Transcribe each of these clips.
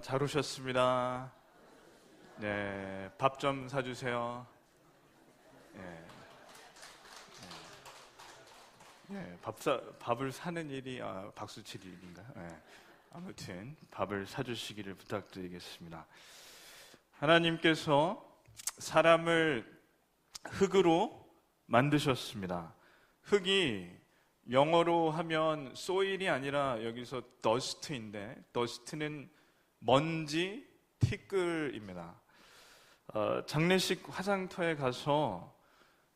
잘 오셨습니다. 네, 밥 좀 사주세요. 네, 밥을 사는 일이 박수 칠 일인가요? 네, 아무튼 밥을 사주시기를 부탁드리겠습니다. 하나님께서 사람을 흙으로 만드셨습니다. 흙이 영어로 하면 soil이 아니라 여기서 dust인데, dust는 먼지, 티끌입니다. 장례식 화장터에 가서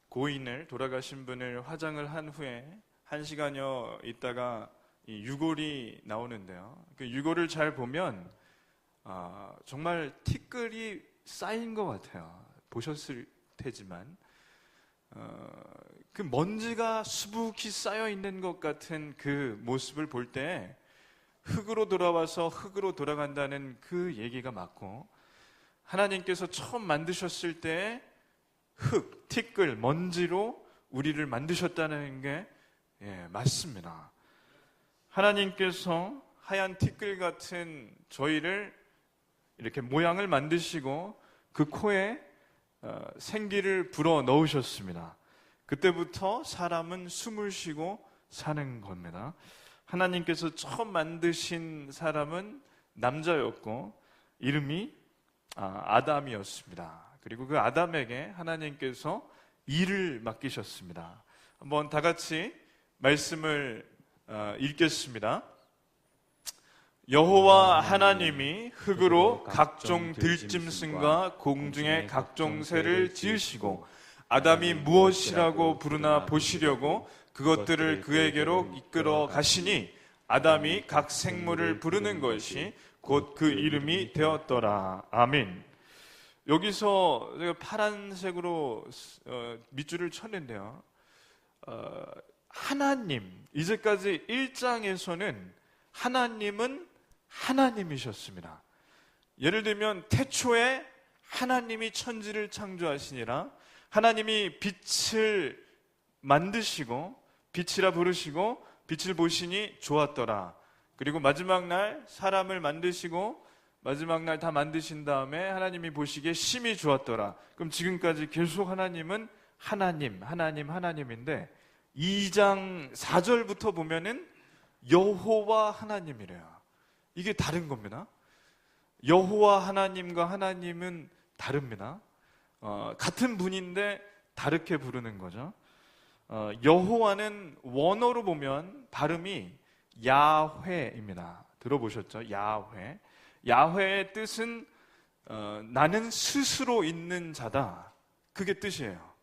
고인을, 돌아가신 분을 화장을 한 후에 1시간여 있다가 이 유골이 나오는데요. 그 유골을 잘 보면 정말 티끌이 쌓인 것 같아요. 보셨을 테지만 그 먼지가 수북히 쌓여 있는 것 같은 그 모습을 볼 때 흙으로 돌아와서 흙으로 돌아간다는 그 얘기가 맞고, 하나님께서 처음 만드셨을 때 흙, 티끌, 먼지로 우리를 만드셨다는 게 맞습니다. 하나님께서 하얀 티끌 같은 저희를 이렇게 모양을 만드시고 그 코에 생기를 불어 넣으셨습니다. 그때부터 사람은 숨을 쉬고 사는 겁니다. 하나님께서 처음 만드신 사람은 남자였고 이름이 아담이었습니다. 그리고 그 아담에게 하나님께서 일을 맡기셨습니다. 한번 다 같이 말씀을 읽겠습니다. 여호와 하나님이 흙으로 각종 들짐승과 공중의 각종 새를 지으시고 아담이 무엇이라고 부르나 보시려고 그것들을 그에게로 이끌어 가시니 아담이 각 생물을 부르는 것이 곧 그 이름이 되었더라. 아멘. 여기서 제가 파란색으로 밑줄을 쳤는데요. 하나님, 이제까지 1장에서는 하나님은 하나님이셨습니다. 예를 들면 태초에 하나님이 천지를 창조하시니라, 하나님이 빛을 만드시고 빛이라 부르시고 빛을 보시니 좋았더라. 그리고 마지막 날 사람을 만드시고 마지막 날 다 만드신 다음에 하나님이 보시기에 심히 좋았더라. 그럼 지금까지 계속 하나님은 하나님인데 2장 4절부터 보면은 여호와 하나님이래요. 이게 다른 겁니다. 여호와 하나님과 하나님은 다릅니다. 같은 분인데 다르게 부르는 거죠. 여호와는 원어로 보면 발음이 야훼입니다. 들어보셨죠? 야훼. 야훼의 뜻은 나는 스스로 있는 자다. 그게 뜻이에요.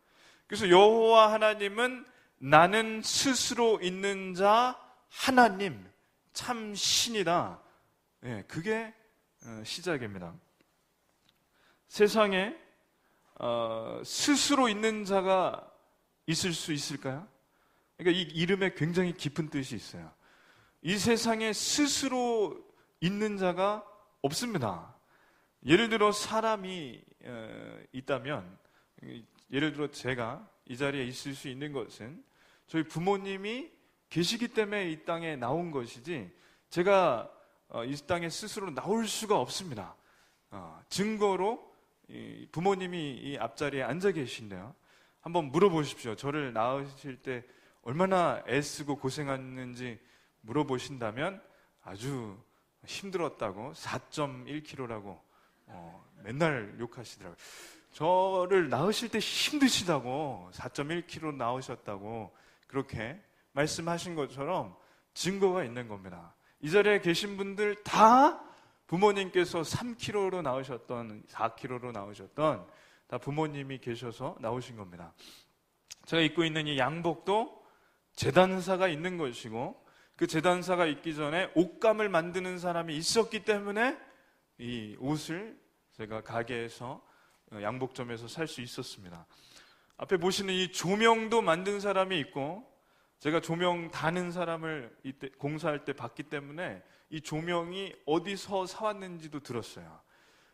그래서 여호와 하나님은 나는 스스로 있는 자 하나님, 참 신이다. 그게 시작입니다. 세상에 스스로 있는 자가 있을 수 있을까요? 그러니까 이 이름에 굉장히 깊은 뜻이 있어요. 이 세상에 스스로 있는 자가 없습니다. 예를 들어 사람이 있다면, 예를 들어 제가 이 자리에 있을 수 있는 것은 저희 부모님이 계시기 때문에 이 땅에 나온 것이지 제가 이 땅에 스스로 나올 수가 없습니다. 증거로 부모님이 이 앞자리에 앉아 계신데요. 한번 물어보십시오. 저를 낳으실 때 얼마나 애쓰고 고생했는지 물어보신다면 아주 힘들었다고 4.1kg라고 맨날 욕하시더라고요. 저를 낳으실 때 힘드시다고 4.1kg 낳으셨다고 그렇게 말씀하신 것처럼 증거가 있는 겁니다. 이 자리에 계신 분들 다 부모님께서 3kg로 낳으셨던 4kg로 낳으셨던 다 부모님이 계셔서 나오신 겁니다. 제가 입고 있는 이 양복도 제단사가 있는 것이고 그 제단사가 있기 전에 옷감을 만드는 사람이 있었기 때문에 이 옷을 제가 가게에서 양복점에서 살 수 있었습니다. 앞에 보시는 이 조명도 만든 사람이 있고 제가 조명 다는 사람을 이때 공사할 때 봤기 때문에 이 조명이 어디서 사왔는지도 들었어요.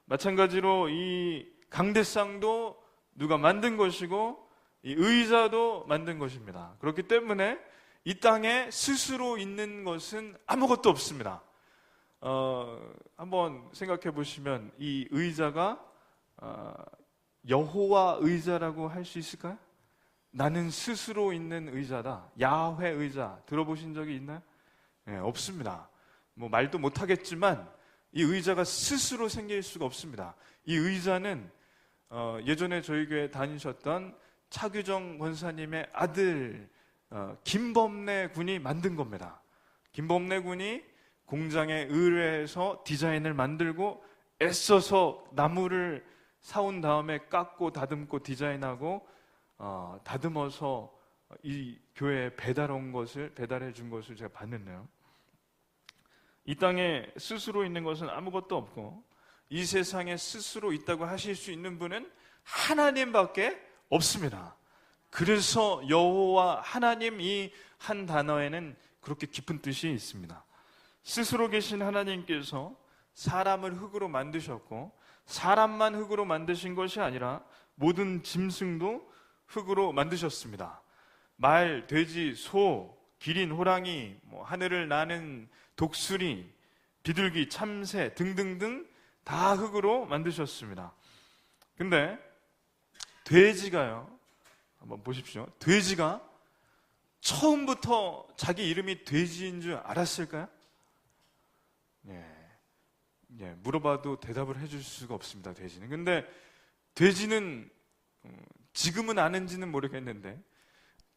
마찬가지로 이 강대상도 누가 만든 것이고 이 의자도 만든 것입니다. 그렇기 때문에 이 땅에 스스로 있는 것은 아무것도 없습니다. 한번 생각해 보시면 이 의자가 여호와 의자라고 할 수 있을까요? 나는 스스로 있는 의자다. 야훼 의자 들어보신 적이 있나요? 네, 없습니다. 뭐 말도 못하겠지만 이 의자가 스스로 생길 수가 없습니다. 이 의자는 예전에 저희 교회 다니셨던 차규정 권사님의 아들 김범래 군이 만든 겁니다. 김범래 군이 공장에 의뢰해서 디자인을 만들고 애써서 나무를 사온 다음에 깎고 다듬고 디자인하고 다듬어서 이 교회에 배달해 준 것을 제가 봤는데요. 이 땅에 스스로 있는 것은 아무것도 없고 이 세상에 스스로 있다고 하실 수 있는 분은 하나님밖에 없습니다. 그래서 여호와 하나님 이 한 단어에는 그렇게 깊은 뜻이 있습니다. 스스로 계신 하나님께서 사람을 흙으로 만드셨고 사람만 흙으로 만드신 것이 아니라 모든 짐승도 흙으로 만드셨습니다. 말, 돼지, 소, 기린, 호랑이, 하늘을 나는 독수리, 비둘기, 참새 등등등 다 흙으로 만드셨습니다. 근데 돼지가요, 한번 보십시오. 돼지가 처음부터 자기 이름이 돼지인 줄 알았을까요? 물어봐도 대답을 해줄 수가 없습니다. 돼지는. 근데 돼지는 지금은 아는지는 모르겠는데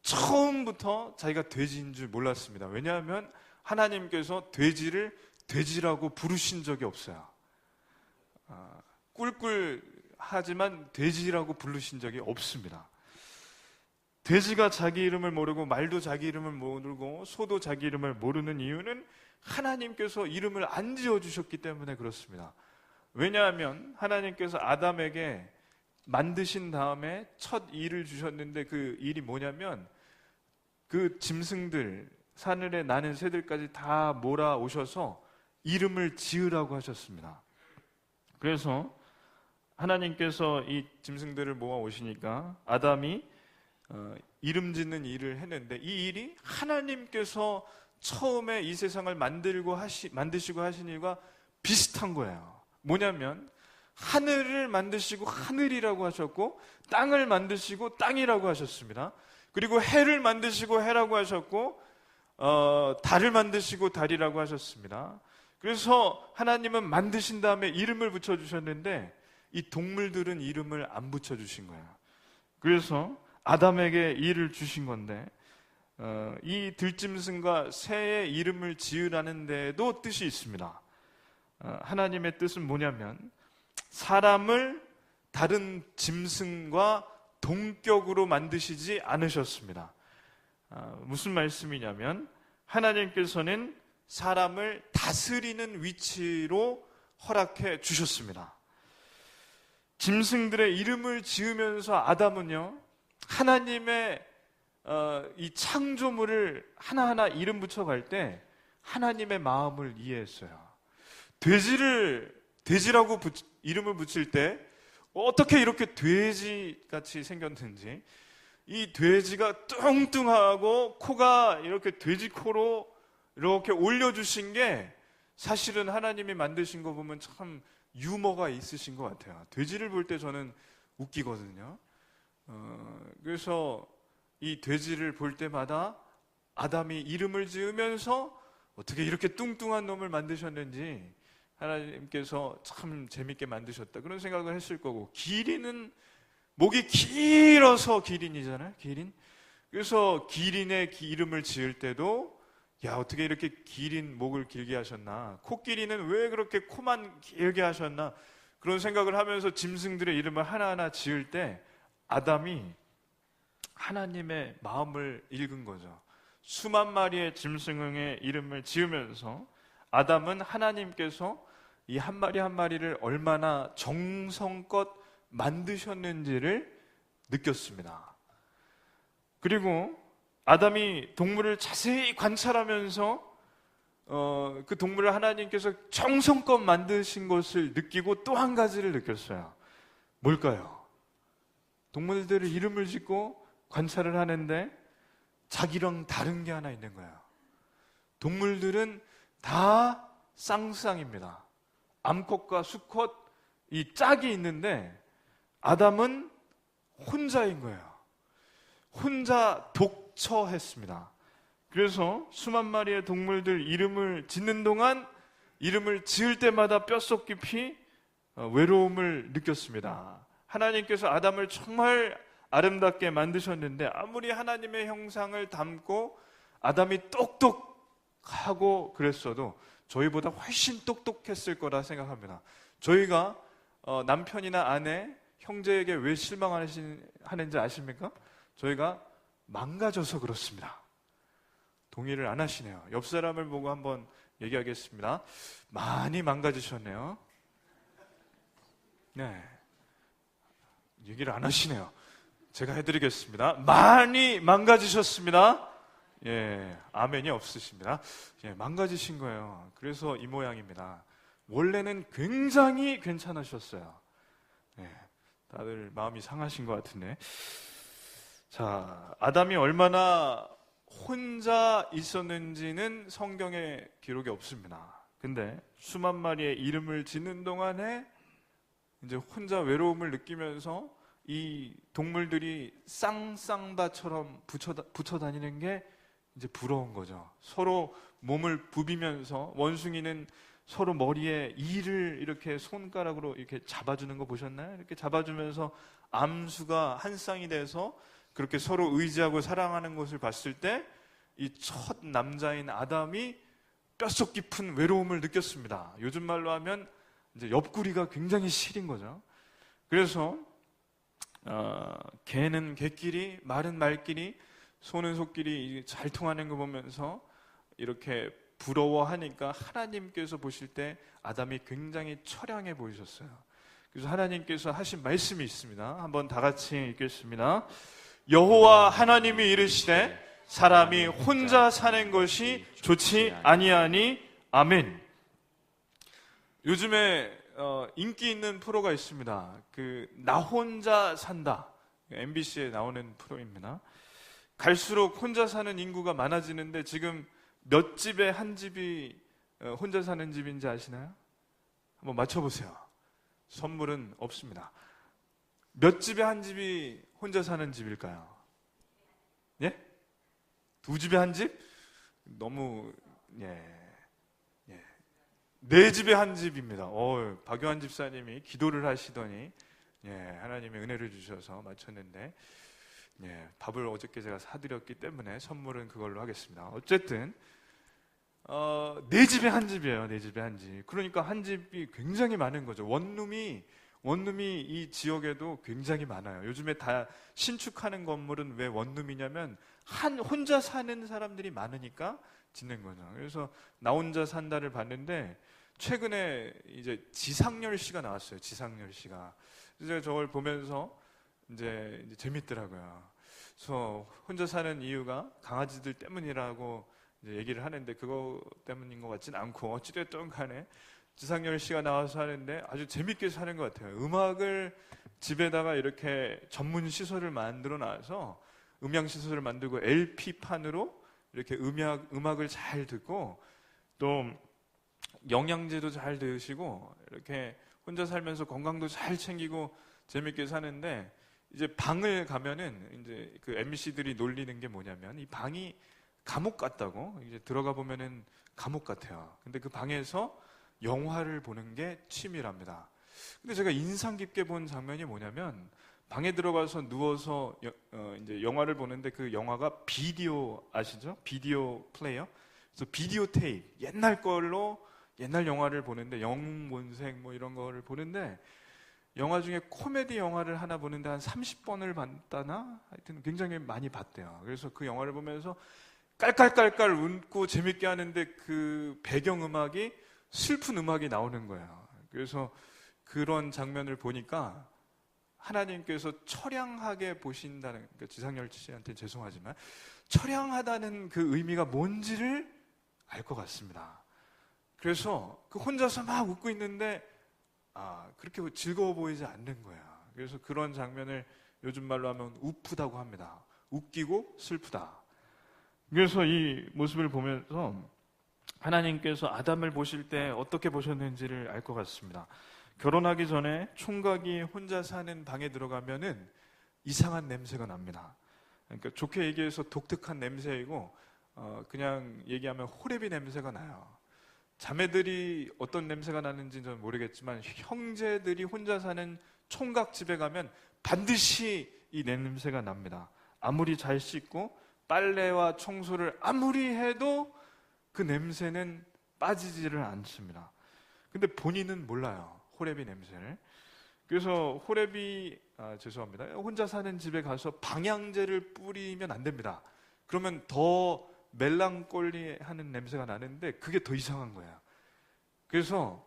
처음부터 자기가 돼지인 줄 몰랐습니다. 왜냐하면 하나님께서 돼지를 돼지라고 부르신 적이 없어요. 꿀꿀 하지만 돼지라고 부르신 적이 없습니다. 돼지가 자기 이름을 모르고 말도 자기 이름을 모르고 소도 자기 이름을 모르는 이유는 하나님께서 이름을 안 지어주셨기 때문에 그렇습니다. 왜냐하면 하나님께서 아담에게 만드신 다음에 첫 일을 주셨는데 그 일이 뭐냐면 그 짐승들, 하늘에 나는 새들까지 다 몰아오셔서 이름을 지으라고 하셨습니다. 그래서 하나님께서 이 짐승들을 모아오시니까 아담이 이름 짓는 일을 했는데 이 일이 하나님께서 처음에 이 세상을 만드시고 하신 일과 비슷한 거예요. 뭐냐면 하늘을 만드시고 하늘이라고 하셨고 땅을 만드시고 땅이라고 하셨습니다. 그리고 해를 만드시고 해라고 하셨고 달을 만드시고 달이라고 하셨습니다. 그래서 하나님은 만드신 다음에 이름을 붙여주셨는데 이 동물들은 이름을 안 붙여주신 거예요. 그래서 아담에게 일을 주신 건데 이 들짐승과 새의 이름을 지으라는 데에도 뜻이 있습니다. 하나님의 뜻은 뭐냐면 사람을 다른 짐승과 동격으로 만드시지 않으셨습니다. 무슨 말씀이냐면 하나님께서는 사람을 다스리는 위치로 허락해 주셨습니다. 짐승들의 이름을 지으면서 아담은요, 하나님의 이 창조물을 하나하나 이름 붙여갈 때 하나님의 마음을 이해했어요. 돼지라고 이름을 붙일 때 어떻게 이렇게 돼지같이 생겼는지, 이 돼지가 뚱뚱하고 코가 이렇게 돼지코로 이렇게 올려주신 게 사실은 하나님이 만드신 거 보면 참 유머가 있으신 것 같아요. 돼지를 볼 때 저는 웃기거든요. 그래서 이 돼지를 볼 때마다 아담이 이름을 지으면서 어떻게 이렇게 뚱뚱한 놈을 만드셨는지 하나님께서 참 재밌게 만드셨다 그런 생각을 했을 거고, 기린은 목이 길어서 기린이잖아요. 기린. 그래서 기린의 이름을 지을 때도 야, 어떻게 이렇게 기린 목을 길게 하셨나, 코끼리는 왜 그렇게 코만 길게 하셨나, 그런 생각을 하면서 짐승들의 이름을 하나하나 지을 때 아담이 하나님의 마음을 읽은 거죠. 수만 마리의 짐승의 이름을 지으면서 아담은 하나님께서 이 한 마리 한 마리를 얼마나 정성껏 만드셨는지를 느꼈습니다. 그리고 아담이 동물을 자세히 관찰하면서 그 동물을 하나님께서 정성껏 만드신 것을 느끼고 또 한 가지를 느꼈어요. 뭘까요? 동물들을 이름을 짓고 관찰을 하는데 자기랑 다른 게 하나 있는 거예요. 동물들은 다 쌍쌍입니다. 암컷과 수컷 이 짝이 있는데 아담은 혼자인 거예요. 혼자 독처했습니다. 그래서 수만 마리의 동물들 이름을 짓는 동안 이름을 지을 때마다 뼛속 깊이 외로움을 느꼈습니다. 하나님께서 아담을 정말 아름답게 만드셨는데 아무리 하나님의 형상을 담고 아담이 똑똑하고 그랬어도 저희보다 훨씬 똑똑했을 거라 생각합니다. 저희가 남편이나 아내, 형제에게 왜 실망하는지 아십니까? 저희가 망가져서 그렇습니다. 동의를 안 하시네요. 옆 사람을 보고 한번 얘기하겠습니다. 많이 망가지셨네요. 네, 얘기를 안 하시네요. 제가 해드리겠습니다. 많이 망가지셨습니다. 예, 아멘이 없으십니다. 예, 망가지신 거예요. 그래서 이 모양입니다. 원래는 굉장히 괜찮으셨어요. 예, 다들 마음이 상하신 것 같은데. 자, 아담이 얼마나 혼자 있었는지는 성경에 기록이 없습니다. 근데 수만 마리의 이름을 짓는 동안에 이제 혼자 외로움을 느끼면서 이 동물들이 쌍쌍바처럼 붙어 다니는 게 이제 부러운 거죠. 서로 몸을 부비면서 원숭이는 서로 머리에 이를 이렇게 손가락으로 이렇게 잡아주는 거 보셨나요? 이렇게 잡아주면서 암수가 한 쌍이 돼서 그렇게 서로 의지하고 사랑하는 것을 봤을 때 이 첫 남자인 아담이 뼛속 깊은 외로움을 느꼈습니다. 요즘 말로 하면 이제 옆구리가 굉장히 시린 거죠. 그래서 개는 개끼리, 말은 말끼리, 소는 소끼리 잘 통하는 거 보면서 이렇게 부러워하니까 하나님께서 보실 때 아담이 굉장히 처량해 보이셨어요. 그래서 하나님께서 하신 말씀이 있습니다. 한번 다 같이 읽겠습니다. 여호와 하나님이 이르시되 사람이 혼자 사는 것이 좋지 아니하니 아멘. 요즘에 인기 있는 프로가 있습니다. 나 혼자 산다. MBC에 나오는 프로입니다. 갈수록 혼자 사는 인구가 많아지는데 지금 몇 집에 한 집이 혼자 사는 집인지 아시나요? 한번 맞춰보세요. 선물은 없습니다. 몇 집에 한 집이 혼자 사는 집일까요? 예? 두 집에 한 집? 너무 네 집에 한 집입니다. 박요한 집사님이 기도를 하시더니 하나님의 은혜를 주셔서 맞췄는데 밥을 어저께 제가 사드렸기 때문에 선물은 그걸로 하겠습니다. 어쨌든 네 집에 한 집이에요. 네 집에 한 집. 그러니까 한 집이 굉장히 많은 거죠. 원룸이 이 지역에도 굉장히 많아요. 요즘에 다 신축하는 건물은 왜 원룸이냐면 혼자 사는 사람들이 많으니까 짓는 거죠. 그래서 나 혼자 산다를 봤는데 최근에 이제 지상렬 씨가 나왔어요. 지상렬 씨가. 그래서 저걸 보면서 이제 재밌더라고요. 그래서 혼자 사는 이유가 강아지들 때문이라고 이제 얘기를 하는데 그거 때문인 것 같진 않고 어찌됐든 간에 지상렬 씨가 나와서 하는데 아주 재밌게 사는 것 같아요. 음악을 집에다가 이렇게 전문 시설을 만들어 놔서 음향 시설을 만들고 LP판으로 이렇게 음악을 잘 듣고 또 영양제도 잘 드시고 이렇게 혼자 살면서 건강도 잘 챙기고 재밌게 사는데 이제 방을 가면은 이제 그 MC들이 놀리는 게 뭐냐면 이 방이 감옥 같다고. 이제 들어가 보면은 감옥 같아요. 근데 그 방에서 영화를 보는 게 취미랍니다. 근데 제가 인상 깊게 본 장면이 뭐냐면 방에 들어가서 누워서 이제 영화를 보는데 그 영화가 비디오 아시죠? 비디오 플레이어. 그래서 비디오 테이프 옛날 영화를 보는데 영웅본색 뭐 이런 거를 보는데 영화 중에 코미디 영화를 하나 보는데 한 30번을 봤다나 하여튼 굉장히 많이 봤대요. 그래서 그 영화를 보면서 깔깔깔깔 웃고 재밌게 하는데 그 배경음악이 슬픈 음악이 나오는 거예요. 그래서 그런 장면을 보니까 하나님께서 처량하게 보신다는, 그러니까 지상렬 씨한테 죄송하지만 처량하다는 그 의미가 뭔지를 알 것 같습니다. 그래서 그 혼자서 막 웃고 있는데 그렇게 즐거워 보이지 않는 거야. 그래서 그런 장면을 요즘 말로 하면 우프다고 합니다. 웃기고 슬프다. 그래서 이 모습을 보면서 하나님께서 아담을 보실 때 어떻게 보셨는지를 알 것 같습니다. 결혼하기 전에 총각이 혼자 사는 방에 들어가면은 이상한 냄새가 납니다. 그러니까 좋게 얘기해서 독특한 냄새이고, 그냥 얘기하면 호레비 냄새가 나요. 자매들이 어떤 냄새가 나는지는 저는 모르겠지만 형제들이 혼자 사는 총각 집에 가면 반드시 이 냄새가 납니다. 아무리 잘 씻고 빨래와 청소를 아무리 해도 그 냄새는 빠지지를 않습니다. 근데 본인은 몰라요, 호레비 냄새를. 그래서 죄송합니다. 혼자 사는 집에 가서 방향제를 뿌리면 안 됩니다. 그러면 더 멜랑꼴리하는 냄새가 나는데 그게 더 이상한 거예요. 그래서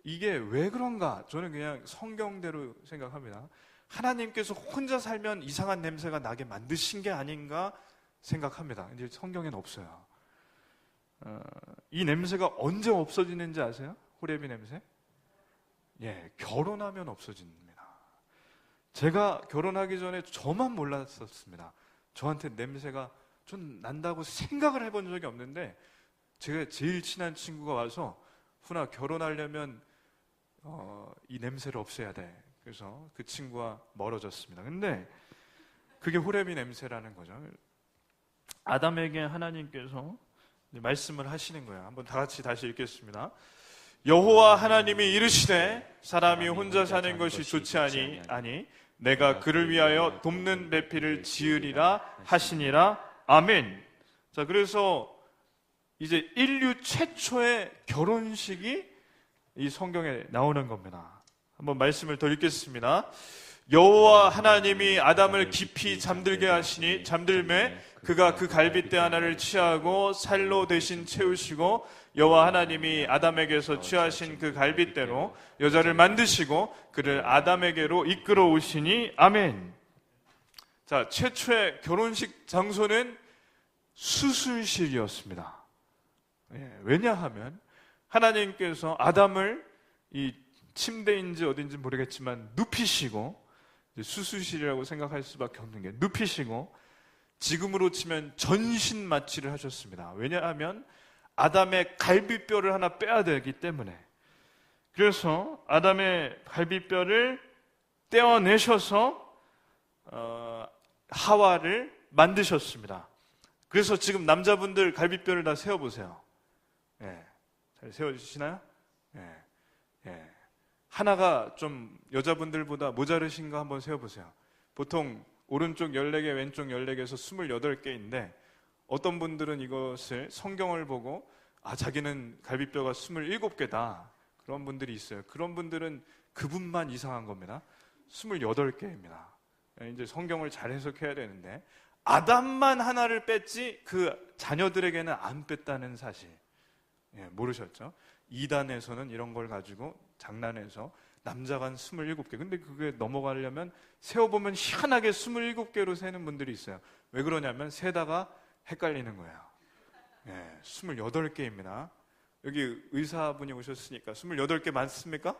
이게 왜 그런가? 저는 그냥 성경대로 생각합니다. 하나님께서 혼자 살면 이상한 냄새가 나게 만드신 게 아닌가 생각합니다. 이제 성경에는 없어요. 이 냄새가 언제 없어지는지 아세요? 호레비 냄새? 예, 결혼하면 없어집니다. 제가 결혼하기 전에 저만 몰랐었습니다. 저한테 냄새가 좀 난다고 생각을 해본 적이 없는데, 제가 제일 친한 친구가 와서 훈아, 결혼하려면 이 냄새를 없애야 돼. 그래서 그 친구와 멀어졌습니다. 근데 그게 호레비 냄새라는 거죠. 아담에게 하나님께서 말씀을 하시는 거예요. 한번 다 같이 다시 읽겠습니다. 여호와 하나님이 이르시되 사람이 혼자 사는 것이 좋지 아니 내가 그를 위하여 돕는 배필을 지으리라 하시니라. 아멘. 자, 그래서 이제 인류 최초의 결혼식이 이 성경에 나오는 겁니다. 한번 말씀을 더 읽겠습니다. 여호와 하나님이 아담을 깊이 잠들게 하시니 잠들매 그가 그 갈빗대 하나를 취하고 살로 대신 채우시고 여호와 하나님이 아담에게서 취하신 그 갈빗대로 여자를 만드시고 그를 아담에게로 이끌어 오시니. 아멘. 자, 최초의 결혼식 장소는 수술실이었습니다. 왜냐하면 하나님께서 아담을 이 침대인지 어딘지 모르겠지만 눕히시고, 수술실이라고 생각할 수밖에 없는 게 눕히시고 지금으로 치면 전신 마취를 하셨습니다. 왜냐하면 아담의 갈비뼈를 하나 빼야 되기 때문에. 그래서 아담의 갈비뼈를 떼어내셔서 하와를 만드셨습니다. 그래서 지금 남자분들 갈비뼈를 다 세어보세요. 잘 세워주시나요? 하나가 좀 여자분들보다 모자르신 거 한번 세어보세요. 보통 오른쪽 14개, 왼쪽 14개에서 28개인데 어떤 분들은 이것을 성경을 보고 자기는 갈비뼈가 27개다. 그런 분들이 있어요. 그런 분들은 그분만 이상한 겁니다. 28개입니다. 이제 성경을 잘 해석해야 되는데 아담만 하나를 뺐지 그 자녀들에게는 안 뺐다는 사실 모르셨죠? 이단에서는 이런 걸 가지고 장난해서 남자가 한 27개. 근데 그게 넘어가려면 세어보면 희한하게 27개로 세는 분들이 있어요. 왜 그러냐면 세다가 헷갈리는 거예요. 28개입니다. 여기 의사분이 오셨으니까 28개 맞습니까?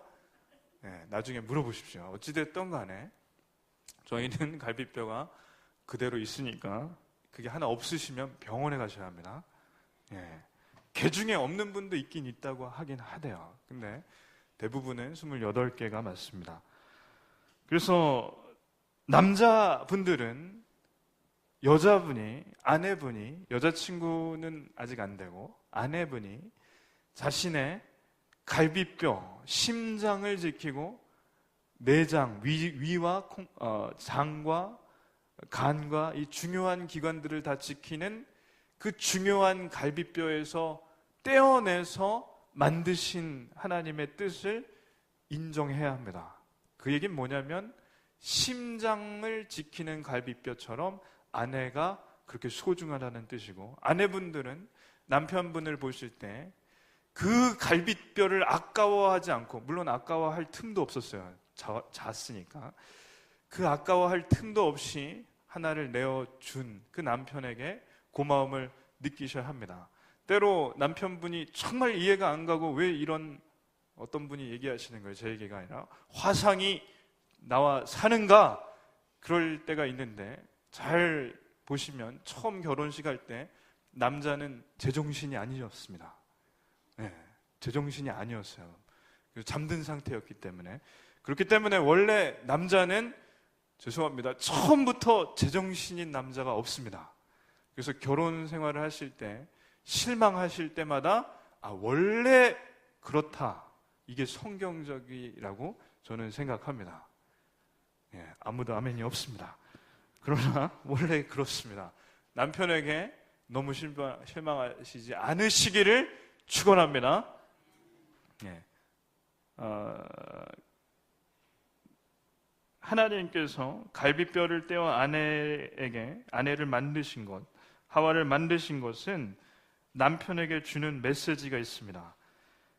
나중에 물어보십시오. 어찌됐든 간에 저희는 갈비뼈가 그대로 있으니까 그게 하나 없으시면 병원에 가셔야 합니다. 개 중에 없는 분도 있긴 있다고 하긴 하대요. 근데 대부분은 28개가 맞습니다. 그래서 남자분들은 여자분이, 아내분이, 여자친구는 아직 안 되고 아내분이 자신의 갈비뼈, 심장을 지키고 내장, 위와 장과 간과 이 중요한 기관들을 다 지키는 그 중요한 갈비뼈에서 떼어내서 만드신 하나님의 뜻을 인정해야 합니다. 그 얘기는 뭐냐면 심장을 지키는 갈비뼈처럼 아내가 그렇게 소중하다는 뜻이고, 아내분들은 남편분을 보실 때 그 갈비뼈를 아까워하지 않고, 물론 아까워할 틈도 없었어요. 잤으니까. 그 아까워할 틈도 없이 하나를 내어준 그 남편에게 고마움을 느끼셔야 합니다. 때로 남편분이 정말 이해가 안 가고 왜 이런, 어떤 분이 얘기하시는 거예요. 제 얘기가 아니라 화상이 나와 사는가? 그럴 때가 있는데, 잘 보시면 처음 결혼식 할 때 남자는 제정신이 아니었습니다. 제정신이 아니었어요. 잠든 상태였기 때문에. 그렇기 때문에 원래 남자는, 죄송합니다, 처음부터 제정신인 남자가 없습니다. 그래서 결혼 생활을 하실 때 실망하실 때마다 원래 그렇다, 이게 성경적이라고 저는 생각합니다. 아무도 아멘이 없습니다. 그러나 원래 그렇습니다. 남편에게 너무 실망하시지 않으시기를 축원합니다. 하나님께서 갈비뼈를 떼어 아내를 만드신 것, 하와를 만드신 것은 남편에게 주는 메시지가 있습니다.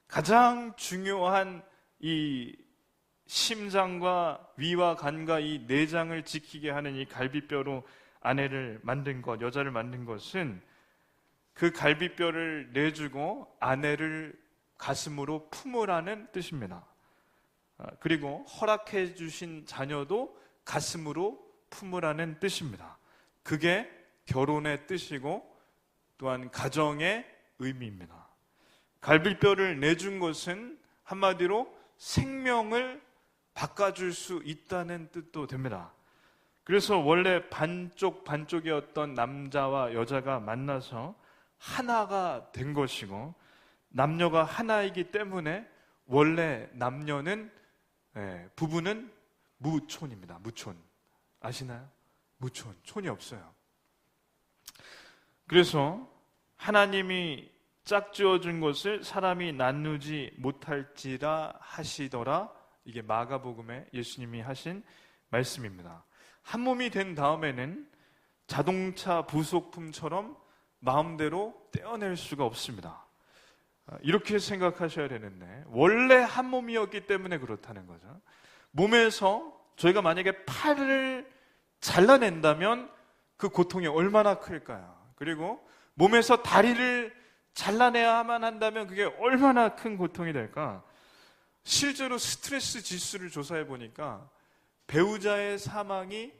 가장 중요한 이 심장과 위와 간과 이 내장을 지키게 하는 이 갈비뼈로 아내를 만든 것, 여자를 만든 것은 그 갈비뼈를 내주고 아내를 가슴으로 품으라는 뜻입니다. 그리고 허락해 주신 자녀도 가슴으로 품으라는 뜻입니다. 그게 결혼의 뜻이고 또한 가정의 의미입니다. 갈비뼈를 내준 것은 한마디로 생명을 바꿔줄 수 있다는 뜻도 됩니다. 그래서 원래 반쪽이었던 남자와 여자가 만나서 하나가 된 것이고, 남녀가 하나이기 때문에 원래 남녀는, 부부는 무촌입니다. 무촌. 아시나요? 무촌. 촌이 없어요. 그래서 하나님이 짝지어준 것을 사람이 나누지 못할지라 하시더라. 이게 마가복음에 예수님이 하신 말씀입니다. 한 몸이 된 다음에는 자동차 부속품처럼 마음대로 떼어낼 수가 없습니다. 이렇게 생각하셔야 되는데, 원래 한 몸이었기 때문에 그렇다는 거죠. 몸에서 저희가 만약에 팔을 잘라낸다면 그 고통이 얼마나 클까요? 그리고 몸에서 다리를 잘라내야만 한다면 그게 얼마나 큰 고통이 될까? 실제로 스트레스 지수를 조사해 보니까 배우자의 사망이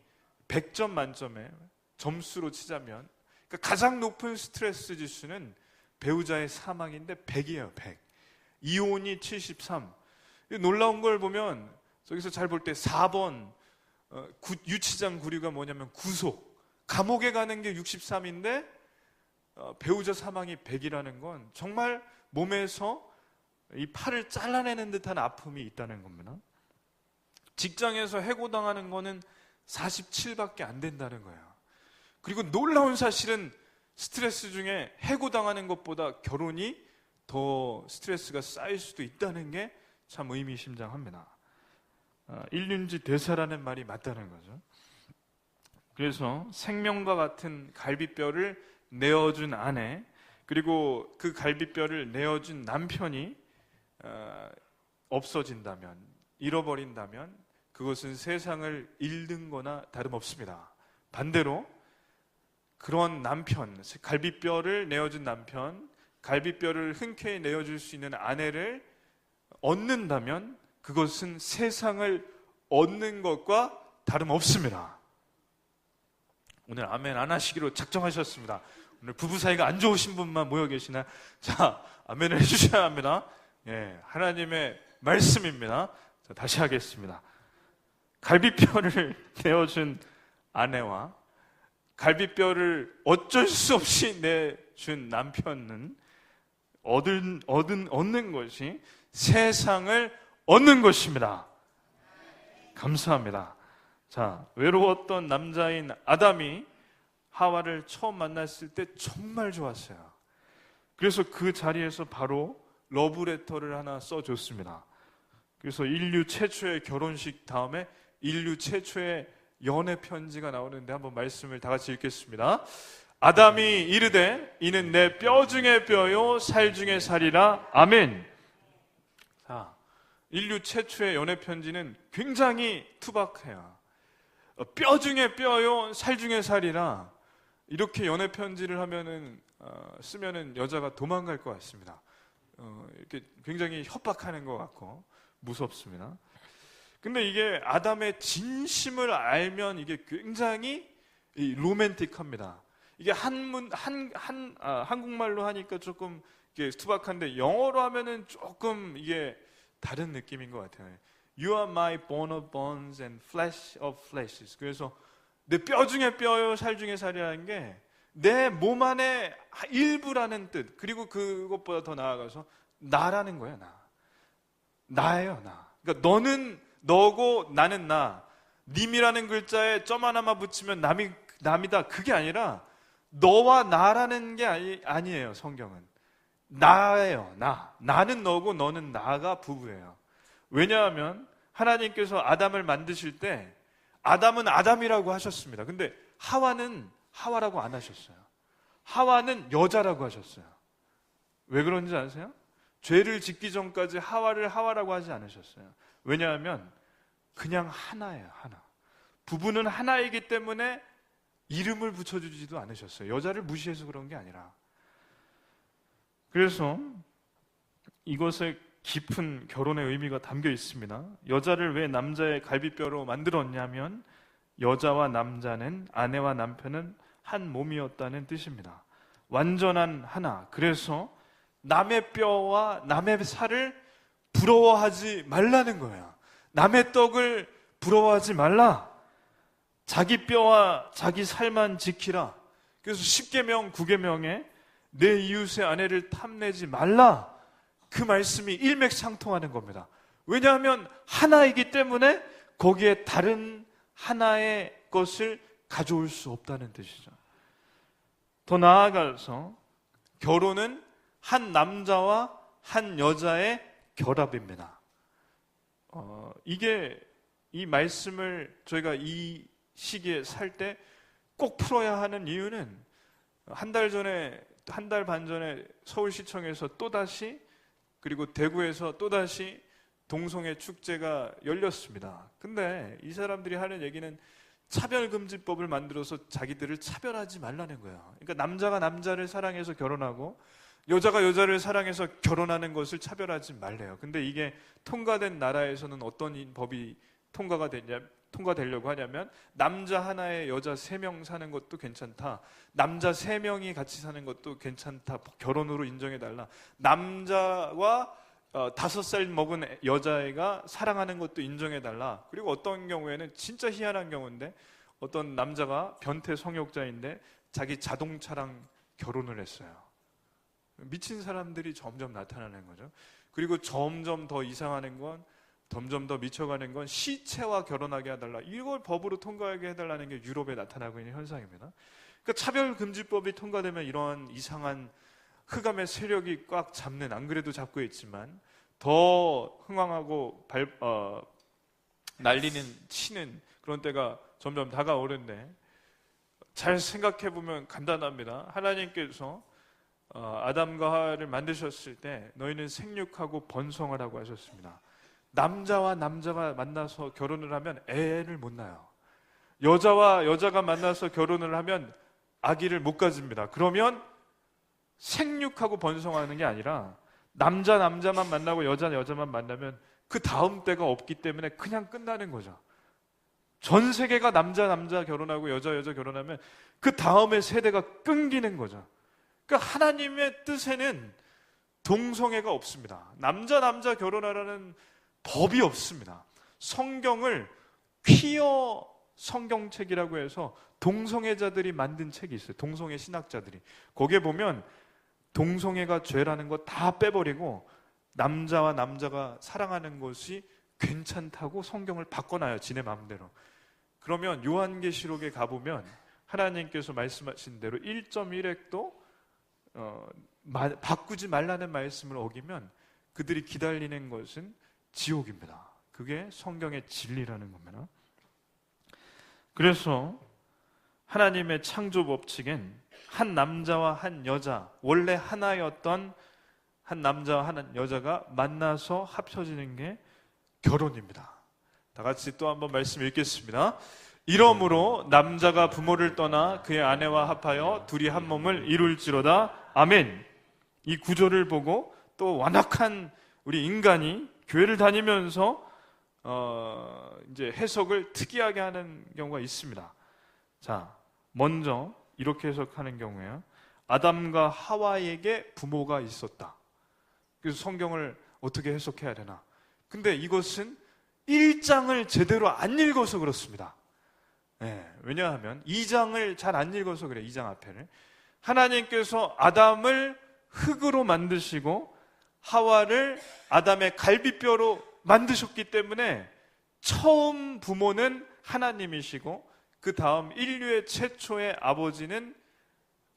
100점 만점에 점수로 치자면, 그러니까 가장 높은 스트레스 지수는 배우자의 사망인데 100이에요. 100. 이혼이 73. 놀라운 걸 보면 저기서 잘 볼 때 4번 유치장 구류가 뭐냐면 구속. 감옥에 가는 게 63인데 배우자 사망이 100이라는 건 정말 몸에서 이 팔을 잘라내는 듯한 아픔이 있다는 겁니다. 직장에서 해고당하는 거는 47밖에 안 된다는 거예요. 그리고 놀라운 사실은 스트레스 중에 해고당하는 것보다 결혼이 더 스트레스가 쌓일 수도 있다는 게 참 의미심장합니다. 일륜지 대사라는 말이 맞다는 거죠. 그래서 생명과 같은 갈비뼈를 내어준 아내, 그리고 그 갈비뼈를 내어준 남편이 없어진다면, 잃어버린다면 그것은 세상을 잃는 거나 다름없습니다. 반대로 그런 남편, 갈비뼈를 내어준 남편, 갈비뼈를 흔쾌히 내어줄 수 있는 아내를 얻는다면 그것은 세상을 얻는 것과 다름없습니다. 오늘 아멘 안 하시기로 작정하셨습니다. 오늘 부부 사이가 안 좋으신 분만 모여 계시나? 자, 아멘을 해주셔야 합니다. 하나님의 말씀입니다. 자, 다시 하겠습니다. 갈비뼈를 내어준 아내와 갈비뼈를 어쩔 수 없이 내준 남편은 얻는 것이 세상을 얻는 것입니다. 감사합니다. 자, 외로웠던 남자인 아담이 하와를 처음 만났을 때 정말 좋았어요. 그래서 그 자리에서 바로 러브레터를 하나 써줬습니다. 그래서 인류 최초의 결혼식 다음에 인류 최초의 연애 편지가 나오는데 한번 말씀을 다 같이 읽겠습니다. 아담이 이르되 이는 내 뼈 중에 뼈요 살 중에 살이라. 아멘. 자, 인류 최초의 연애 편지는 굉장히 투박해요. 뼈 중에 뼈요 살 중에 살이라. 이렇게 연애 편지를 하면은 쓰면은 여자가 도망갈 것 같습니다. 이렇게 굉장히 협박하는 것 같고 무섭습니다. 근데 이게 아담의 진심을 알면 이게 굉장히 로맨틱합니다. 이게 한국말로 하니까 조금 이게 투박한데 영어로 하면은 조금 이게 다른 느낌인 것 같아요. You are my bone of bones and flesh of fleshes. 그래서 내 뼈 중에 뼈요, 살 중에 살이라는 게 내 몸 안에 일부라는 뜻. 그리고 그것보다 더 나아가서 나라는 거예요. 나예요, 나. 그러니까 너는 너고 나는 나. 님이라는 글자에 점 하나만 붙이면 남이다. 그게 아니라 너와 나라는 게 아니에요. 성경은 나예요. 나는 너고 너는 나가 부부예요. 왜냐하면 하나님께서 아담을 만드실 때 아담은 아담이라고 하셨습니다. 근데 하와는 하와라고 안 하셨어요. 하와는 여자라고 하셨어요. 왜 그런지 아세요? 죄를 짓기 전까지 하와를 하와라고 하지 않으셨어요. 왜냐하면 그냥 하나예요. 하나. 부부는 하나이기 때문에 이름을 붙여주지도 않으셨어요. 여자를 무시해서 그런 게 아니라. 그래서 이것에 깊은 결혼의 의미가 담겨 있습니다. 여자를 왜 남자의 갈비뼈로 만들었냐면 여자와 남자는, 아내와 남편은 한 몸이었다는 뜻입니다. 완전한 하나. 그래서 남의 뼈와 남의 살을 부러워하지 말라는 거예요. 남의 떡을 부러워하지 말라. 자기 뼈와 자기 살만 지키라. 그래서 10계명, 9계명에 내 이웃의 아내를 탐내지 말라. 그 말씀이 일맥상통하는 겁니다. 왜냐하면 하나이기 때문에 거기에 다른 하나의 것을 가져올 수 없다는 뜻이죠. 더 나아가서 결혼은 한 남자와 한 여자의 결합입니다. 이게 이 말씀을 저희가 이 시기에 살 때 꼭 풀어야 하는 이유는 한 달 반 전에 서울시청에서 또다시 그리고 대구에서 또다시 동성애 축제가 열렸습니다. 근데 이 사람들이 하는 얘기는 차별금지법을 만들어서 자기들을 차별하지 말라는 거예요. 그러니까 남자가 남자를 사랑해서 결혼하고 여자가 여자를 사랑해서 결혼하는 것을 차별하지 말래요. 근데 이게 통과된 나라에서는 어떤 법이 통과되려고 하냐면 남자 하나에 여자 3명 사는 것도 괜찮다. 남자 3명이 같이 사는 것도 괜찮다. 결혼으로 인정해달라. 남자와 5살 먹은 여자애가 사랑하는 것도 인정해달라. 그리고 어떤 경우에는 진짜 희한한 경우인데 어떤 남자가 변태 성욕자인데 자기 자동차랑 결혼을 했어요. 미친 사람들이 점점 나타나는 거죠. 그리고 점점 더 이상하는 건, 점점 더 미쳐가는 건 시체와 결혼하게 해달라. 이걸 법으로 통과하게 해달라는 게 유럽에 나타나고 있는 현상입니다. 그러니까 차별금지법이 통과되면 이러한 이상한 흑암의 세력이 꽉 잡는, 안 그래도 잡고 있지만 더 흥황하고 날리는, 치는 그런 때가 점점 다가오는데, 잘 생각해보면 간단합니다. 하나님께서 아담과 하와를 만드셨을 때 너희는 생육하고 번성하라고 하셨습니다. 남자와 남자가 만나서 결혼을 하면 애를 못 낳아요. 여자와 여자가 만나서 결혼을 하면 아기를 못 가집니다. 그러면 생육하고 번성하는 게 아니라 남자만 만나고 여자만 만나면 그 다음 때가 없기 때문에 그냥 끝나는 거죠. 전 세계가 남자 결혼하고 여자 결혼하면 그 다음의 세대가 끊기는 거죠. 그러니까 하나님의 뜻에는 동성애가 없습니다. 남자 결혼하라는 법이 없습니다. 성경을 퀴어 성경책이라고 해서 동성애자들이 만든 책이 있어요. 동성애 신학자들이. 거기에 보면 동성애가 죄라는 거 다 빼버리고 남자와 남자가 사랑하는 것이 괜찮다고 성경을 바꿔놔요. 지네 마음대로. 그러면 요한계시록에 가보면 하나님께서 말씀하신 대로 1.1획도 바꾸지 말라는 말씀을 어기면 그들이 기다리는 것은 지옥입니다. 그게 성경의 진리라는 겁니다. 그래서 하나님의 창조 법칙엔 한 남자와 한 여자, 원래 하나였던 한 남자와 한 여자가 만나서 합쳐지는 게 결혼입니다. 다 같이 또 한번 말씀 읽겠습니다. 이러므로 남자가 부모를 떠나 그의 아내와 합하여 둘이 한 몸을 이룰지로다. 아멘. 이 구절을 보고 또 완악한 우리 인간이 교회를 다니면서 이제 해석을 특이하게 하는 경우가 있습니다. 자, 먼저 이렇게 해석하는 경우에요. 아담과 하와에게 부모가 있었다. 그래서 성경을 어떻게 해석해야 되나? 근데 이것은 1장을 제대로 안 읽어서 그렇습니다. 왜냐하면 2장을 잘 안 읽어서 그래. 2장 앞에를 하나님께서 아담을 흙으로 만드시고 하와를 아담의 갈비뼈로 만드셨기 때문에 처음 부모는 하나님이시고 그 다음 인류의 최초의 아버지는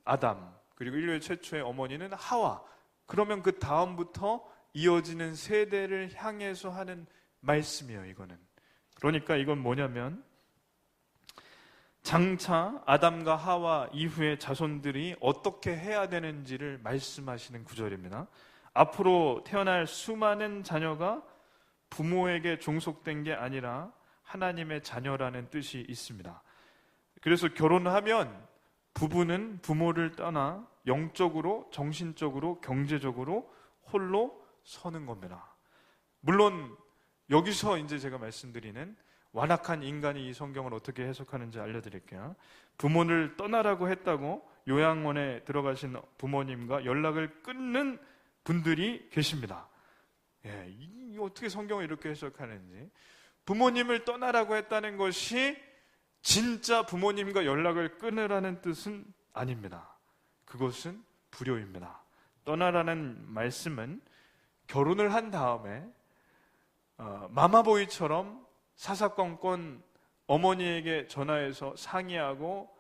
아담, 그리고 인류의 최초의 어머니는 하와. 그러면 그 다음부터 이어지는 세대를 향해서 하는 말씀이에요. 이거는. 그러니까 이건 뭐냐면 장차 아담과 하와 이후의 자손들이 어떻게 해야 되는지를 말씀하시는 구절입니다. 앞으로 태어날 수많은 자녀가 부모에게 종속된 게 아니라 하나님의 자녀라는 뜻이 있습니다. 그래서 결혼하면 부부는 부모를 떠나 영적으로, 정신적으로, 경제적으로 홀로 서는 겁니다. 물론 여기서 이제 제가 말씀드리는 완악한 인간이 이 성경을 어떻게 해석하는지 알려드릴게요. 부모를 떠나라고 했다고 요양원에 들어가신 부모님과 연락을 끊는 분들이 계십니다. 이 어떻게 성경을 이렇게 해석하는지. 부모님을 떠나라고 했다는 것이 진짜 부모님과 연락을 끊으라는 뜻은 아닙니다. 그것은 불효입니다. 떠나라는 말씀은 결혼을 한 다음에 마마보이처럼 사사건건 어머니에게 전화해서 상의하고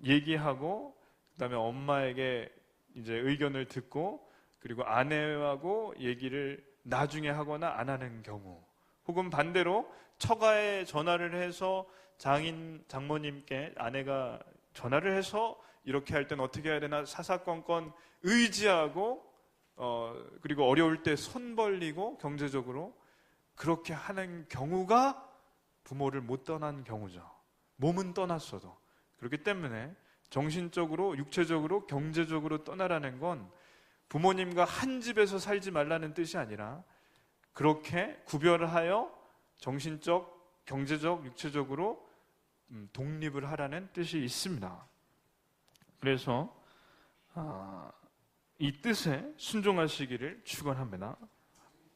얘기하고 그다음에 엄마에게 이제 의견을 듣고 그리고 아내하고 얘기를 나중에 하거나 안 하는 경우, 혹은 반대로 처가에 전화를 해서 장모님께 아내가 전화를 해서 이렇게 할 땐 어떻게 해야 되나 사사건건 의지하고 그리고 어려울 때 손 벌리고 경제적으로 그렇게 하는 경우가 부모를 못 떠난 경우죠. 몸은 떠났어도. 그렇기 때문에 정신적으로, 육체적으로, 경제적으로 떠나라는 건 부모님과 한 집에서 살지 말라는 뜻이 아니라 그렇게 구별하여 정신적, 경제적, 육체적으로 독립을 하라는 뜻이 있습니다. 그래서 이 뜻에 순종하시기를 축원합니다.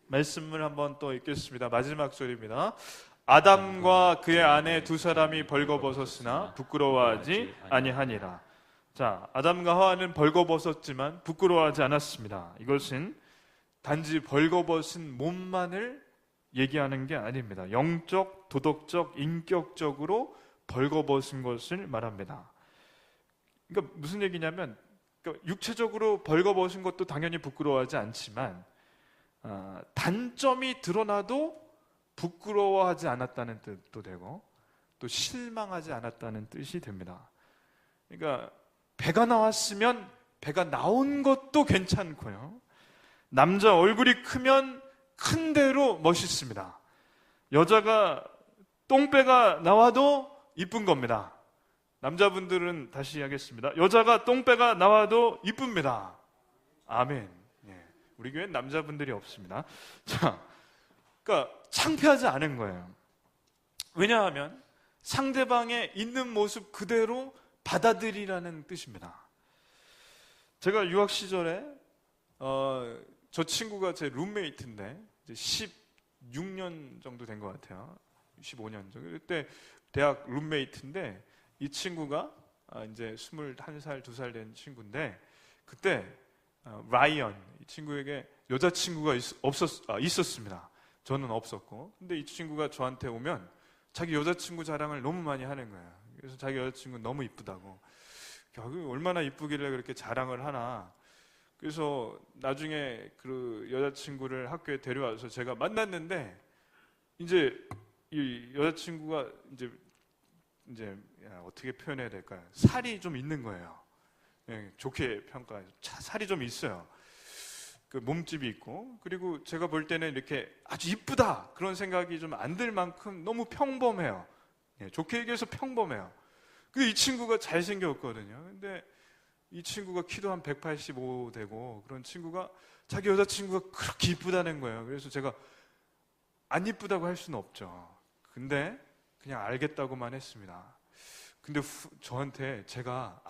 말씀을 한번 또 읽겠습니다. 마지막 절입니다. 아담과 그의 아내 두 사람이 벌거벗었으나 부끄러워하지 아니하니라. 자, 아담과 하와는 벌거벗었지만 부끄러워하지 않았습니다. 이것은 단지 벌거벗은 몸만을 얘기하는 게 아닙니다. 영적, 도덕적, 인격적으로 벌거벗은 것을 말합니다. 그러니까 무슨 얘기냐면 육체적으로 벌거벗은 것도 당연히 부끄러워하지 않지만 단점이 드러나도 부끄러워하지 않았다는 뜻도 되고 또 실망하지 않았다는 뜻이 됩니다. 그러니까 배가 나왔으면 배가 나온 것도 괜찮고요. 남자 얼굴이 크면 큰 대로 멋있습니다. 여자가 똥배가 나와도 이쁜 겁니다. 남자분들은 다시 하겠습니다. 여자가 똥배가 나와도 이쁩니다. 아멘. 우리 교회는 남자분들이 없습니다. 자, 그러니까 창피하지 않은 거예요. 왜냐하면 상대방의 있는 모습 그대로 받아들이라는 뜻입니다. 제가 유학 시절에 저 친구가 제 룸메이트인데 이제 16년 정도 된 것 같아요. 15년 정도. 그때 대학 룸메이트인데 이 친구가 이제 21살, 2살 된 친구인데 그때 라이언, 이 친구에게 여자친구가 있었습니다. 저는 없었고. 근데 이 친구가 저한테 오면 자기 여자친구 자랑을 너무 많이 하는 거예요. 그래서 자기 여자친구 너무 이쁘다고. 얼마나 이쁘길래 그렇게 자랑을 하나. 그래서 나중에 그 여자친구를 학교에 데려와서 제가 만났는데 이제 이 여자친구가 이제 어떻게 표현해야 될까요? 살이 좀 있는 거예요. 좋게 평가해서 살이 좀 있어요. 그 몸집이 있고, 그리고 제가 볼 때는 이렇게 아주 이쁘다 그런 생각이 좀 안 들 만큼 너무 평범해요. 좋게 얘기해서 평범해요. 근데 이 친구가 잘생겼거든요. 근데 이 친구가 키도 한 185 되고 그런 친구가 자기 여자친구가 그렇게 이쁘다는 거예요. 그래서 제가 안 이쁘다고 할 수는 없죠. 근데 그냥 알겠다고만 했습니다. 근데 저한테 제가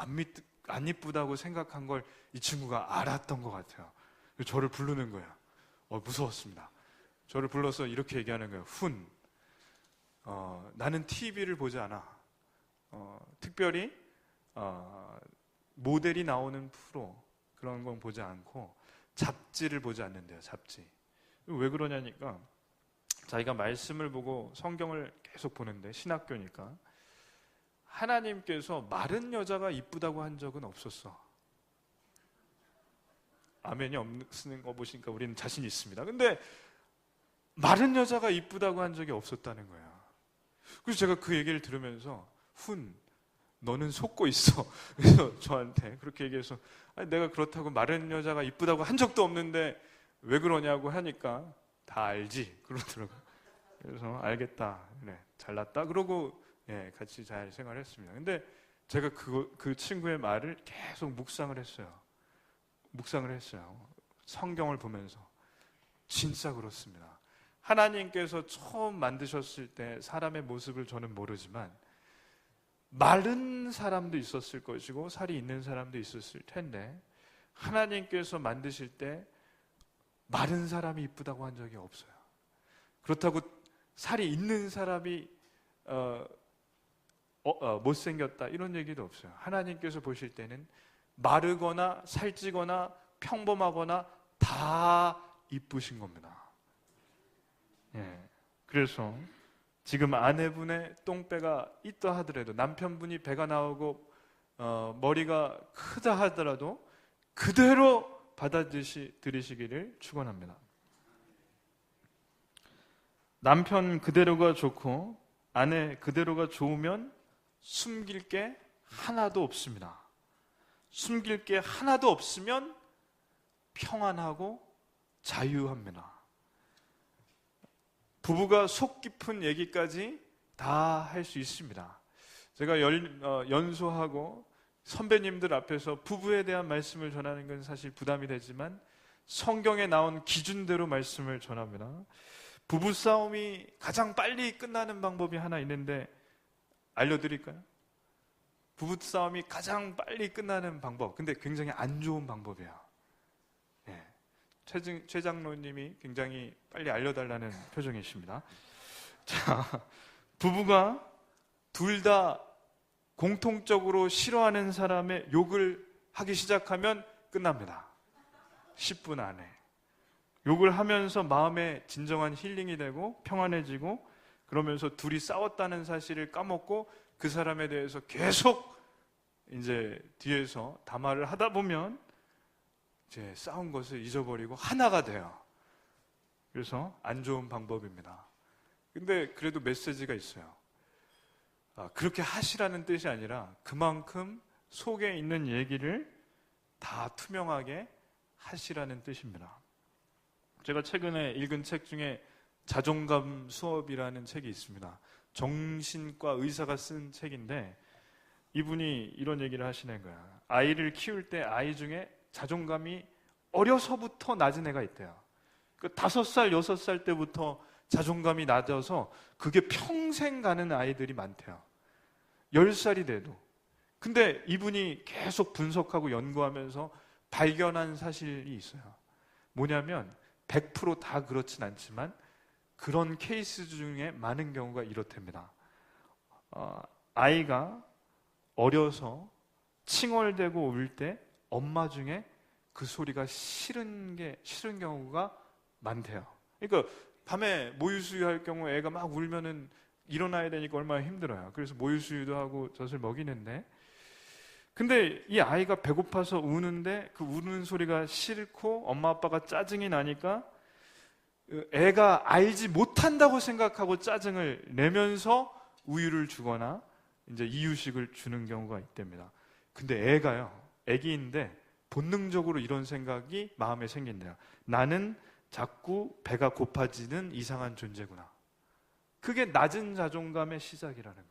안 이쁘다고 생각한 걸 이 친구가 알았던 것 같아요. 저를 부르는 거예요. 무서웠습니다. 저를 불러서 이렇게 얘기하는 거예요. 나는 TV를 보지 않아. 특별히 모델이 나오는 프로 그런 건 보지 않고 잡지를 보지 않는데요. 잡지. 왜 그러냐니까 자기가 말씀을 보고 성경을 계속 보는데 신학교니까 하나님께서 마른 여자가 이쁘다고 한 적은 없었어. 아멘이 없는 거 보시니까 우리는 자신 있습니다. 근데 마른 여자가 이쁘다고 한 적이 없었다는 거야. 그래서 제가 그 얘기를 들으면서 너는 속고 있어. 그래서 저한테 그렇게 얘기해서 내가 그렇다고 마른 여자가 이쁘다고 한 적도 없는데 왜 그러냐고 하니까 다 알지 그러더라고요. 그래서 알겠다. 그래, 잘났다. 그러고 같이 잘 생활했습니다. 근데 제가 그 친구의 말을 계속 묵상을 했어요. 성경을 보면서 진짜 그렇습니다. 하나님께서 처음 만드셨을 때 사람의 모습을 저는 모르지만 마른 사람도 있었을 것이고 살이 있는 사람도 있었을 텐데 하나님께서 만드실 때 마른 사람이 이쁘다고 한 적이 없어요. 그렇다고 살이 있는 사람이 못생겼다 이런 얘기도 없어요. 하나님께서 보실 때는 마르거나 살찌거나 평범하거나 다 이쁘신 겁니다. 그래서 지금 아내분의 똥배가 있다 하더라도 남편분이 배가 나오고 머리가 크다 하더라도 그대로 받아들이시기를 축원합니다. 남편 그대로가 좋고 아내 그대로가 좋으면 숨길 게 하나도 없습니다. 숨길 게 하나도 없으면 평안하고 자유합니다. 부부가 속 깊은 얘기까지 다 할 수 있습니다. 제가 연소하고 선배님들 앞에서 부부에 대한 말씀을 전하는 건 사실 부담이 되지만 성경에 나온 기준대로 말씀을 전합니다. 부부싸움이 가장 빨리 끝나는 방법이 하나 있는데 알려드릴까요? 부부싸움이 가장 빨리 끝나는 방법, 근데 굉장히 안 좋은 방법이에요. 최 장로님이 굉장히 빨리 알려달라는 표정이십니다. 자, 부부가 둘 다 공통적으로 싫어하는 사람의 욕을 하기 시작하면 끝납니다. 10분 안에. 욕을 하면서 마음에 진정한 힐링이 되고 평안해지고 그러면서 둘이 싸웠다는 사실을 까먹고 그 사람에 대해서 계속 이제 뒤에서 담화를 하다 보면 이제 싸운 것을 잊어버리고 하나가 돼요. 그래서 안 좋은 방법입니다. 근데 그래도 메시지가 있어요. 그렇게 하시라는 뜻이 아니라 그만큼 속에 있는 얘기를 다 투명하게 하시라는 뜻입니다. 제가 최근에 읽은 책 중에 자존감 수업이라는 책이 있습니다. 정신과 의사가 쓴 책인데 이분이 이런 얘기를 하시는 거야. 아이를 키울 때 아이 중에 자존감이 어려서부터 낮은 애가 있대요. 5살, 6살 때부터 자존감이 낮아서 그게 평생 가는 아이들이 많대요. 10살이 돼도. 근데 이분이 계속 분석하고 연구하면서 발견한 사실이 있어요. 뭐냐면 100%다 그렇진 않지만 그런 케이스 중에 많은 경우가 이렇답니다. 아이가 어려서 칭얼대고 울 때 엄마 중에 그 소리가 싫은 경우가 많대요. 그러니까 밤에 모유수유 할 경우 애가 막 울면은 일어나야 되니까 얼마나 힘들어요. 그래서 모유수유도 하고 젖을 먹이는데 근데 이 아이가 배고파서 우는데 그 우는 소리가 싫고 엄마 아빠가 짜증이 나니까 애가 알지 못한다고 생각하고 짜증을 내면서 우유를 주거나 이제 이유식을 주는 경우가 있답니다. 근데 애기인데 본능적으로 이런 생각이 마음에 생긴대요. 나는 자꾸 배가 고파지는 이상한 존재구나. 그게 낮은 자존감의 시작이라는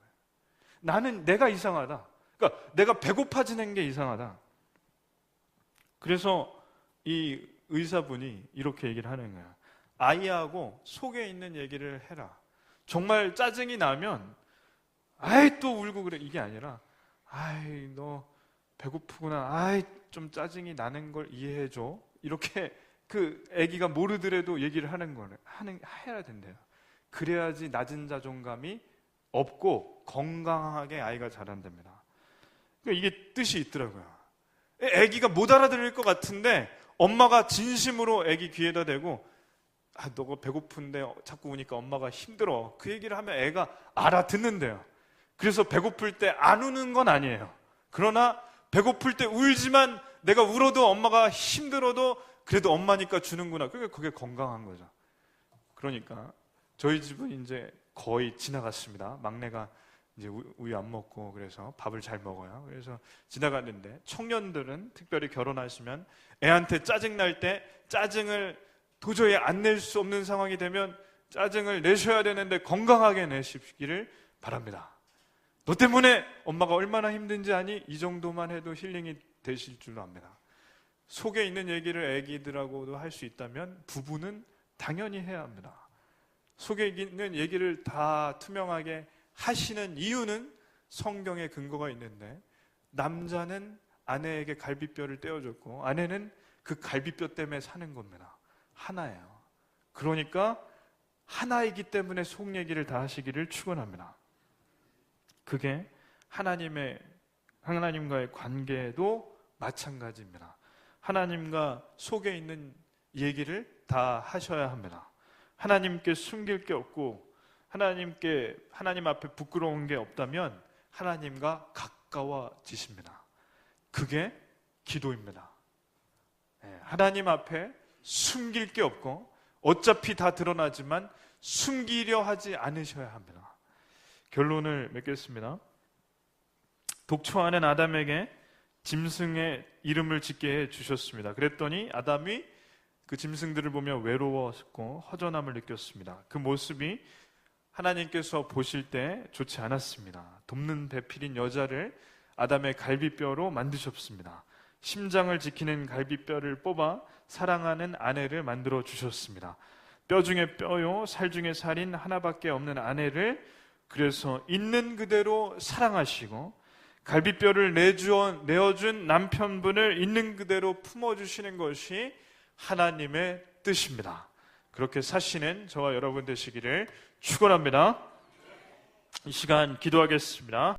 거예요. 내가 이상하다. 그러니까 내가 배고파지는 게 이상하다. 그래서 이 의사분이 이렇게 얘기를 하는 거야. 아이하고 속에 있는 얘기를 해라. 정말 짜증이 나면 아이 또 울고 그래 이게 아니라 아이 너 배고프구나. 아이, 좀 짜증이 나는 걸 이해해줘. 이렇게 그 아기가 모르더라도 얘기를 해야 된대요. 그래야지 낮은 자존감이 없고 건강하게 아이가 자란답니다. 그러니까 이게 뜻이 있더라고요. 아기가 못 알아들을 것 같은데 엄마가 진심으로 아기 귀에다 대고 너가 배고픈데 자꾸 우니까 엄마가 힘들어. 그 얘기를 하면 애가 알아듣는데요. 그래서 배고플 때 안 우는 건 아니에요. 그러나 배고플 때 울지만 내가 울어도 엄마가 힘들어도 그래도 엄마니까 주는구나. 그러니까 그게 건강한 거죠. 그러니까 저희 집은 이제 거의 지나갔습니다. 막내가 이제 우유 안 먹고 그래서 밥을 잘 먹어요. 그래서 지나갔는데 청년들은 특별히 결혼하시면 애한테 짜증 날 때 짜증을 도저히 안 낼 수 없는 상황이 되면 짜증을 내셔야 되는데 건강하게 내시기를 바랍니다. 너 때문에 엄마가 얼마나 힘든지 아니? 이 정도만 해도 힐링이 되실 줄로 압니다. 속에 있는 얘기를 애기들하고도 할 수 있다면 부부는 당연히 해야 합니다. 속에 있는 얘기를 다 투명하게 하시는 이유는 성경에 근거가 있는데, 남자는 아내에게 갈비뼈를 떼어줬고 아내는 그 갈비뼈 때문에 사는 겁니다. 하나예요. 그러니까 하나이기 때문에 속 얘기를 다 하시기를 축원합니다. 그게 하나님과의 관계도 마찬가지입니다. 하나님과 속에 있는 얘기를 다 하셔야 합니다. 하나님께 숨길 게 없고 하나님 앞에 부끄러운 게 없다면 하나님과 가까워지십니다. 그게 기도입니다. 하나님 앞에 숨길 게 없고 어차피 다 드러나지만 숨기려 하지 않으셔야 합니다. 결론을 맺겠습니다. 독초하는 아담에게 짐승의 이름을 짓게 해주셨습니다. 그랬더니 아담이 그 짐승들을 보며 외로웠고 허전함을 느꼈습니다. 그 모습이 하나님께서 보실 때 좋지 않았습니다. 돕는 배필인 여자를 아담의 갈비뼈로 만드셨습니다. 심장을 지키는 갈비뼈를 뽑아 사랑하는 아내를 만들어 주셨습니다. 뼈 중에 뼈요 살 중에 살인 하나밖에 없는 아내를 그래서 있는 그대로 사랑하시고 갈비뼈를 내어준 남편분을 있는 그대로 품어주시는 것이 하나님의 뜻입니다. 그렇게 사시는 저와 여러분 되시기를 축원합니다. 이 시간 기도하겠습니다.